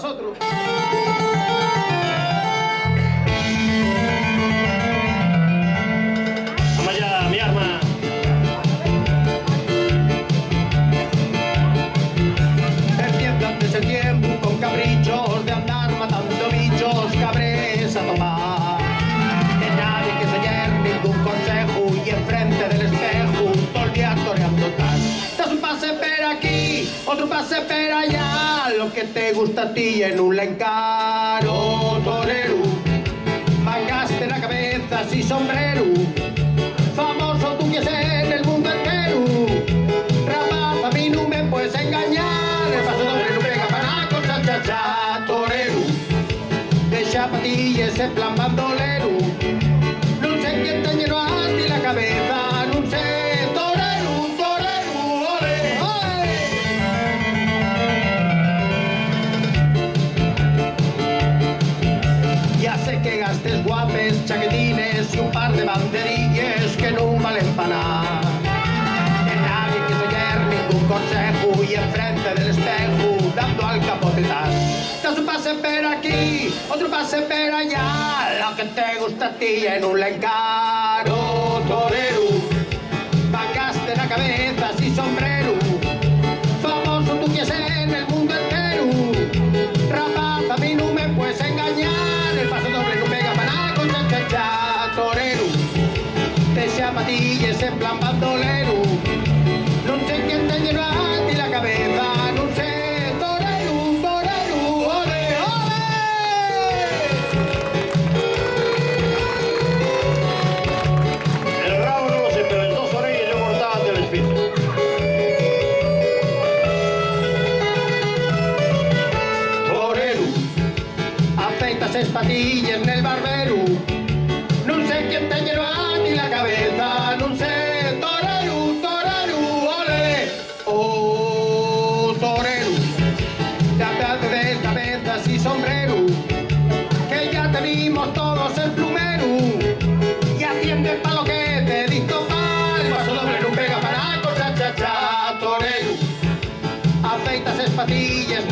vosotros. Vamos allá, mi arma. Perdiendo antes el tiempo con caprichos de andar matando bichos, cabres a tomar. De nadie que se lleve ningún consejo y enfrente del espejo todo el día toreando tal. Das un pase per aquí, otro pase per allá, lo que te gusta a ti en un la encaro, torero. Mangaste la cabeza sin sombrero, famoso tú que es en el mundo entero. Rapaz, a mí no me puedes engañar, el paso doble no pega para nada con cha-cha-cha, torero. De zapatillas en plan bandolero, no sé quién te llenó a ti la cabeza, no sé, torero, torero, ole, ole. Ya sé que gastes guapes, chaquetines y un par de banderillas que no valen para nada. De nadie que se lleve ningún consejo y enfrente del espejo dando al capote das un pase per aquí, otro pase per allá, lo que te gusta a ti en un la encaro, torero. Pagaste la cabeza sin sombrero, famoso tú que es en el mundo entero. Rapaz, a mí no me puedes engañar, el paso doble no pega para nada con cha-cha-cha, torero. De zapatillas en plan bandolero, no sé quién te llenó a ti la cabeza, no sé, torero, torero, ole, ole. El rabo no lo sé, pero en 2 orejas yo cortaba del espíritu. Torero, afeitas espatillas en el barbero, no sé quién te llenó a ti la cabeza, no sé, torero, torero, ole, oh, torero, tapaste de cabezas y sombrero, que ya te vimos todos el plumero, y atiende pa' lo que te dicto mal, el paso doble no pega para con cha-cha-cha, torero, afeitas espatillas